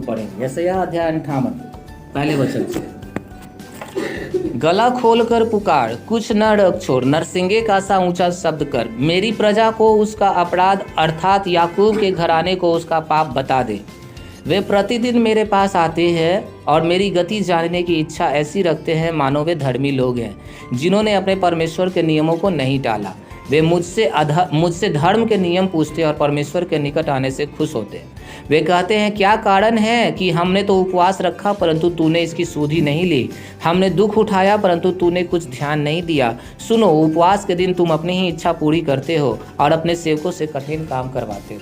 तो पढ़ेंगे। यशायाह अध्याय 58 पहले वचन से। गला खोल कर पुकार, कुछ न रख छोड़, नरसिंगे का सा ऊंचा शब्द कर। मेरी प्रजा को उसका अपराध अर्थात याकूब के घराने को उसका पाप बता दे। वे प्रतिदिन मेरे पास आते हैं और मेरी गति जानने की इच्छा ऐसी रखते हैं मानो वे धर्मी लोग हैं, जिन्होंने अपने परमेश्वर के नियमों को नहीं टाला। वे मुझसे धर्म के नियम पूछते और परमेश्वर के निकट आने से खुश होते हैं। वे कहते हैं, क्या कारण है कि हमने तो उपवास रखा परंतु तूने इसकी सुधि नहीं ली, हमने दुख उठाया परंतु तूने कुछ ध्यान नहीं दिया। सुनो, उपवास के दिन तुम अपनी ही इच्छा पूरी करते हो और अपने सेवकों से कठिन काम करवाते हो।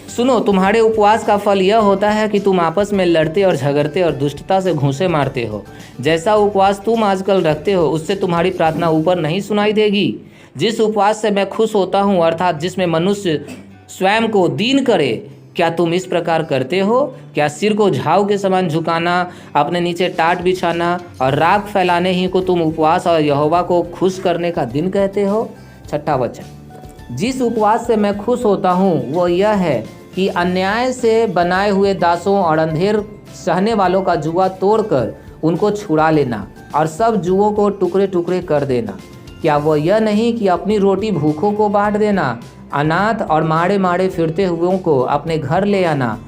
सुनो, तुम्हारे उपवास का फल यह होता है कि तुम आपस में लड़ते और झगड़ते और दुष्टता से घूंसे मारते हो। जैसा उपवास तुम आजकल रखते हो, उससे तुम्हारी प्रार्थना ऊपर नहीं सुनाई देगी। जिस उपवास से मैं खुश होता हूँ, अर्थात जिसमें मनुष्य स्वयं को दीन करे, क्या तुम इस प्रकार करते हो? क्या सिर को झाव के समान झुकाना, अपने नीचे टाट बिछाना और राख फैलाने ही को तुम उपवास और यहोवा को खुश करने का दिन कहते हो? 6वां वचन। जिस उपवास से मैं खुश होता हूँ वो यह है कि अन्याय से बनाए हुए दासों और अंधेर सहने वालों का जुआ तोड़कर उनको छुड़ा लेना और सब जुओं को टुकड़े टुकड़े कर देना। क्या वो यह नहीं कि अपनी रोटी भूखों को बांट देना, अनाथ और माड़े माड़े फिरते हुओं को अपने घर ले आना,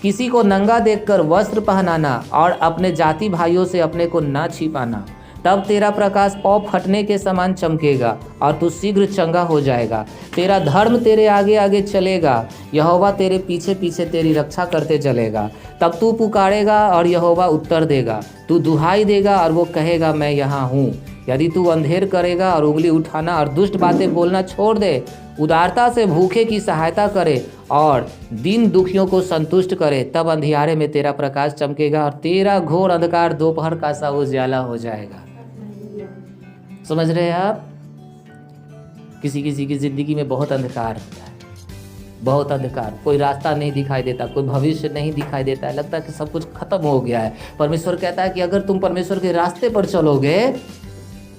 किसी को नंगा देखकर वस्त्र पहनाना और अपने जाति भाइयों से अपने को न छिपाना। तब तेरा प्रकाश पौ फटने के समान चमकेगा और तू शीघ्र चंगा हो जाएगा। तेरा धर्म तेरे आगे आगे चलेगा, यहोवा तेरे पीछे पीछे तेरी रक्षा करते चलेगा। तब तू पुकारेगा और यहोवा उत्तर देगा, तू दुहाई देगा और वो कहेगा, मैं यहाँ हूँ। यदि तू अंधेर करेगा और उंगली उठाना और दुष्ट बातें बोलना छोड़ दे, उदारता से भूखे की सहायता करे और दीन दुखियों को संतुष्ट करे, तब अंधियारे में तेरा प्रकाश चमकेगा और तेरा घोर अंधकार दोपहर का सा उजाला हो जाएगा। समझ रहे हैं आप? किसी किसी की जिंदगी में बहुत अंधकार होता है, बहुत अंधकार, कोई रास्ता नहीं दिखाई देता, कोई भविष्य नहीं दिखाई देता है, लगता है कि सब कुछ खत्म हो गया है। परमेश्वर कहता है कि अगर तुम परमेश्वर के रास्ते पर चलोगे,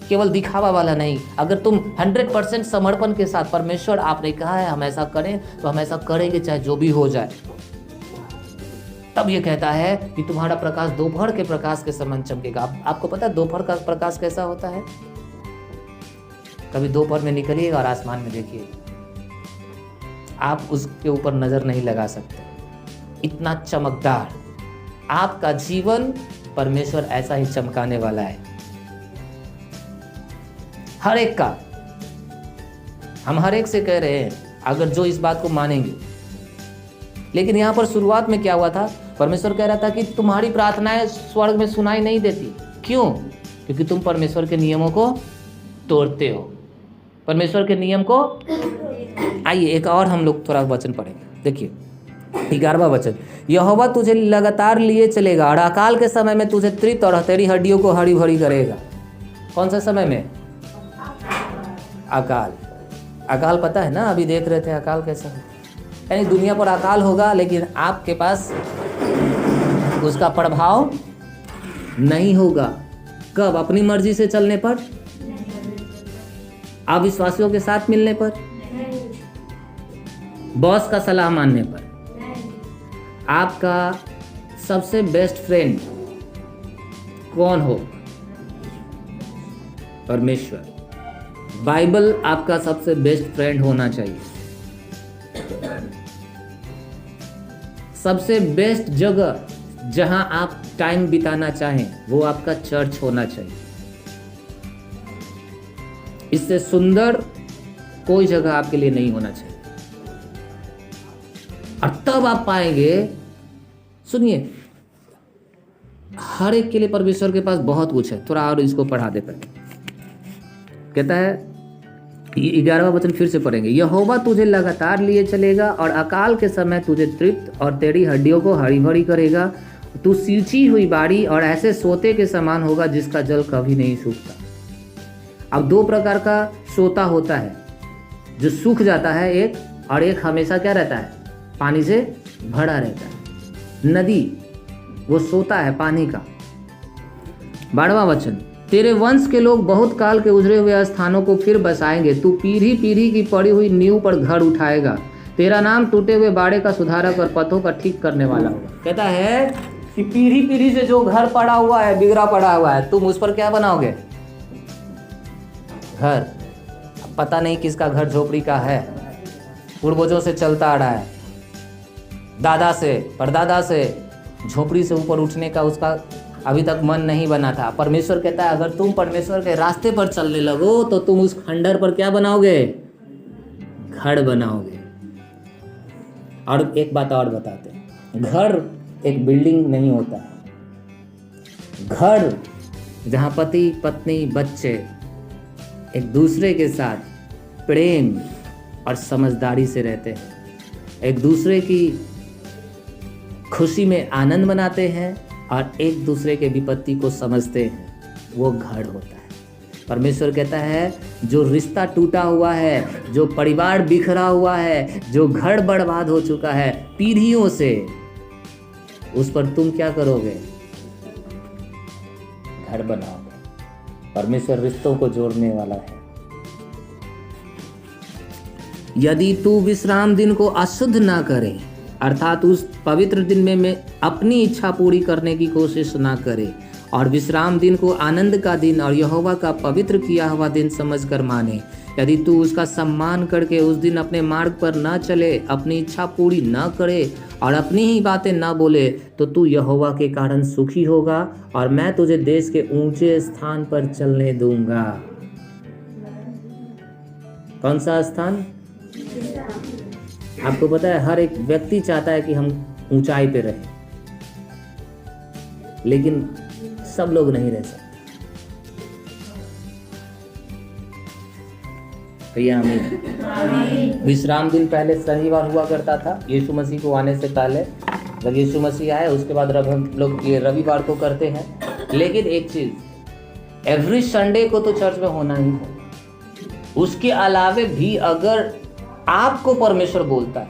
केवल दिखावा वाला नहीं, अगर तुम 100% समर्पण के साथ, परमेश्वर आपने कहा है हम ऐसा करें तो हम ऐसा करेंगे चाहे जो भी हो जाए, तब ये कहता है कि तुम्हारा प्रकाश दोपहर के प्रकाश के समान चमकेगा। आपको पता है दोपहर का प्रकाश कैसा होता है? कभी दोपहर में निकलिएगा और आसमान में देखिए, आप उसके ऊपर नजर नहीं लगा सकते, इतना चमकदार आपका जीवन परमेश्वर ऐसा ही चमकाने वाला है। हर एक का, हम हर एक से कह रहे हैं अगर जो इस बात को मानेंगे। लेकिन यहाँ पर शुरुआत में क्या हुआ था? परमेश्वर कह रहा था कि तुम्हारी प्रार्थनाएं स्वर्ग में सुनाई नहीं देती। क्यों? क्योंकि तुम परमेश्वर के नियमों को तोड़ते हो, परमेश्वर के नियम को। आइए एक और हम लोग थोड़ा वचन पढ़ेंगे। देखिए 11वां वचन, यहोवा तुझे लगातार लिए चलेगा और अकाल के समय में तुझे तृप्त और तेरी हड्डियों को हरी भरी करेगा। कौन सा समय में? अकाल। अकाल पता है ना, अभी देख रहे थे अकाल कैसा है, यानी दुनिया पर अकाल होगा लेकिन आपके पास उसका प्रभाव नहीं होगा। कब? अपनी मर्जी से चलने पर, अविश्वासियों के साथ मिलने पर, बॉस का सलाह मानने पर। आपका सबसे बेस्ट फ्रेंड कौन हो? परमेश्वर। बाइबल आपका सबसे बेस्ट फ्रेंड होना चाहिए। सबसे बेस्ट जगह जहां आप टाइम बिताना चाहें वो आपका चर्च होना चाहिए। इससे सुंदर कोई जगह आपके लिए नहीं होना चाहिए। और तब आप पाएंगे, सुनिए, हर एक के लिए परमेश्वर के पास बहुत कुछ है। थोड़ा और इसको पढ़ा देता है। कहता है 11वां वचन फिर से पढ़ेंगे, यहोवा तुझे लगातार लिए चलेगा और अकाल के समय तुझे तृप्त और तेरी हड्डियों को हरी भरी करेगा। तू सींची हुई बाड़ी और ऐसे सोते के समान होगा जिसका जल कभी नहीं सूखता। अब दो प्रकार का सोता होता है, जो सूख जाता है एक, और एक हमेशा क्या रहता है? पानी से भरा रहता है। नदी वो सोता है पानी का। 12वां वचन, तेरे वंश के लोग बहुत काल के उजड़े हुए स्थानों को फिर बसाएंगे। तू पीढ़ी पीढ़ी की पड़ी हुई नींव पर घर उठाएगा। तेरा नाम टूटे हुए बाड़े का सुधारक और पथों का ठीक करने वाला होगा। कहता है कि पीढ़ी पीढ़ी से जो घर पड़ा हुआ है, बिगड़ा पड़ा हुआ है, तुम उस पर क्या बनाओगे? घर। पता नहीं किसका घर झोपड़ी का है, पूर्वजों से चलता आ रहा है, दादा से परदादा से झोपड़ी से ऊपर उठने का उसका अभी तक मन नहीं बना था। परमेश्वर कहता है अगर तुम परमेश्वर के रास्ते पर चलने लगो तो तुम उस खंडर पर क्या बनाओगे? घर बनाओगे। और एक बात और बताते हैं, घर एक बिल्डिंग नहीं होता है। घर जहाँ पति पत्नी बच्चे एक दूसरे के साथ प्रेम और समझदारी से रहते हैं, एक दूसरे की खुशी में आनंद मनाते हैं और एक दूसरे के विपत्ति को समझते हैं, वो घर होता है। परमेश्वर कहता है जो रिश्ता टूटा हुआ है, जो परिवार बिखरा हुआ है, जो घर बर्बाद हो चुका है पीढ़ियों से, उस पर तुम क्या करोगे? घर बनाओगे। परमेश्वर रिश्तों को जोड़ने वाला है। यदि तू विश्राम दिन को अशुद्ध ना करे, अर्थात उस पवित्र दिन में अपनी इच्छा पूरी करने की कोशिश ना करे और विश्राम दिन को आनंद का दिन और यहोवा का पवित्र किया हुआ दिन समझकर माने, यदि तू उसका सम्मान करके उस दिन अपने मार्ग पर ना चले, अपनी इच्छा पूरी ना करे और अपनी ही बातें ना बोले, तो तू यहोवा के कारण सुखी होगा और मैं तुझे देश के ऊंचे स्थान पर चलने दूंगा। कौन सा स्थान? आपको पता है हर एक व्यक्ति चाहता है कि हम ऊंचाई पे रहें, लेकिन सब लोग नहीं रह सकते। भैया आमीन। विश्राम दिन पहले शनिवार हुआ करता था, यीशु मसीह को आने से पहले। जब यीशु मसीह आए उसके बाद हम लोग ये रविवार को करते हैं। लेकिन एक चीज, एवरी संडे को तो चर्च में होना ही है। उसके अलावे भी अगर आपको परमेश्वर बोलता है,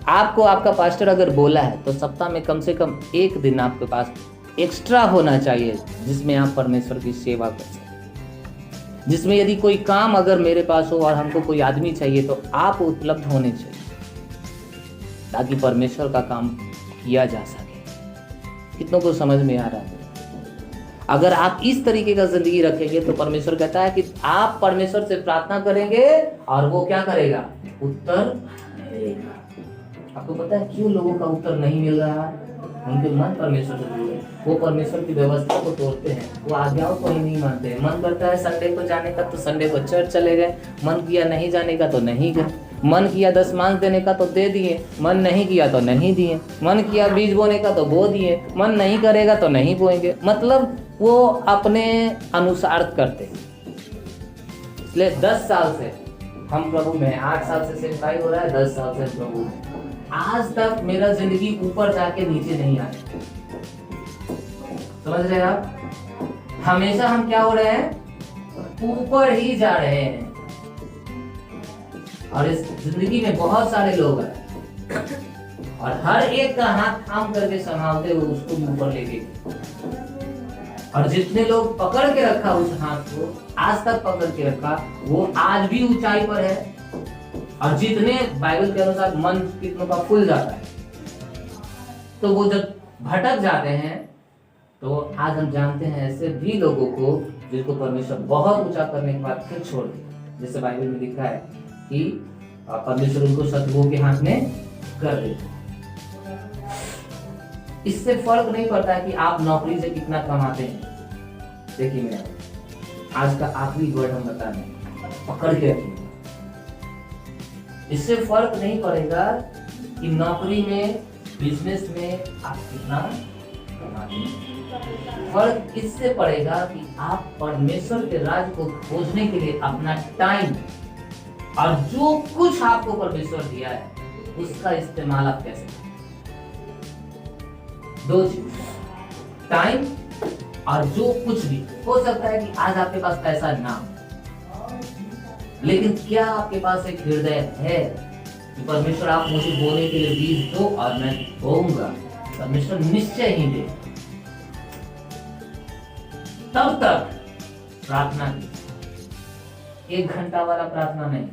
आपको आपका पास्टर अगर बोला है, तो सप्ताह में कम से कम एक दिन आपके पास एक्स्ट्रा होना चाहिए जिसमें आप परमेश्वर की सेवा कर सकें। जिसमें यदि कोई काम अगर मेरे पास हो और हमको कोई आदमी चाहिए तो आप उपलब्ध होने चाहिए, ताकि परमेश्वर का काम किया जा सके। कितनों को समझ में आ रहा है? अगर आप इस तरीके का जिंदगी रखेंगे तो परमेश्वर कहता है कि आप परमेश्वर से प्रार्थना करेंगे और वो क्या करेगा? उत्तर देगा। आपको पता है क्यों लोगों का उत्तर नहीं मिल रहा है? उनके मन परमेश्वर से जुड़े, वो परमेश्वर की व्यवस्था को तोड़ते हैं, वो आज्ञाओं को ही नहीं मानते हैं। मन करता है संडे को जाने का तो संडे को चर्च चले गए, मन किया नहीं जाने का तो नहीं गए, मन किया 10 मांस देने का तो दे दिए, मन नहीं किया तो नहीं दिए, मन किया बीज बोने का तो बो दिए, मन नहीं करेगा तो नहीं बोएंगे। मतलब वो अपने अनुसार करते हैं। इसलिए 10 साल से हम प्रभु में, 8 साल से सेवकाई हो रहा है, 10 साल से प्रभु में, आज तक मेरा जिंदगी ऊपर जाके नीचे नहीं आया। समझ रहे हैं आप? हमेशा हम क्या हो रहे हैं? ऊपर ही जा रहे हैं। और इस जिंदगी में बहुत सारे लोग हैं और हर एक का हाथ थाम करके संभालते हुए उसको ऊपर लेके, और जितने लोग पकड़ के रखा उस हाथ को, आज तक पकड़ के रखा, वो आज भी ऊंचाई पर है। और जितने बाइबल के अनुसार मन कितनों का खुल जाता है, तो वो जब भटक जाते हैं, तो आज हम जानते हैं ऐसे भी लोगों को जिनको परमेश्वर बहुत ऊंचा करने के बाद फिर छोड़ दिया। जैसे बाइबल में लिखा है कि परमेश्वर उनको शत्रुओं के हाथ में कर देते। इससे फर्क नहीं पड़ता है कि आप नौकरी से कितना कमाते हैं। देखिए मेरा आज का आखिरी वर्ड हम बता रहे हैं, पकड़ के रखिए। इससे फर्क नहीं पड़ेगा कि नौकरी में, बिजनेस में आप कितना कमाते हैं। फर्क इससे पड़ेगा कि आप परमेश्वर के राज को खोजने के लिए अपना टाइम और जो कुछ आपको परमेश्वर दिया है उसका इस्तेमाल आप कैसे करें। 2 चीज, टाइम और जो कुछ भी। हो सकता है कि आज आपके पास पैसा ना हो, लेकिन क्या आपके पास एक हृदय है कि परमेश्वर आप मुझे बोने के लिए बीज दो और मैं बोऊंगा। परमेश्वर निश्चय ही दे। तब तक प्रार्थना की, 1 घंटा वाला प्रार्थना नहीं।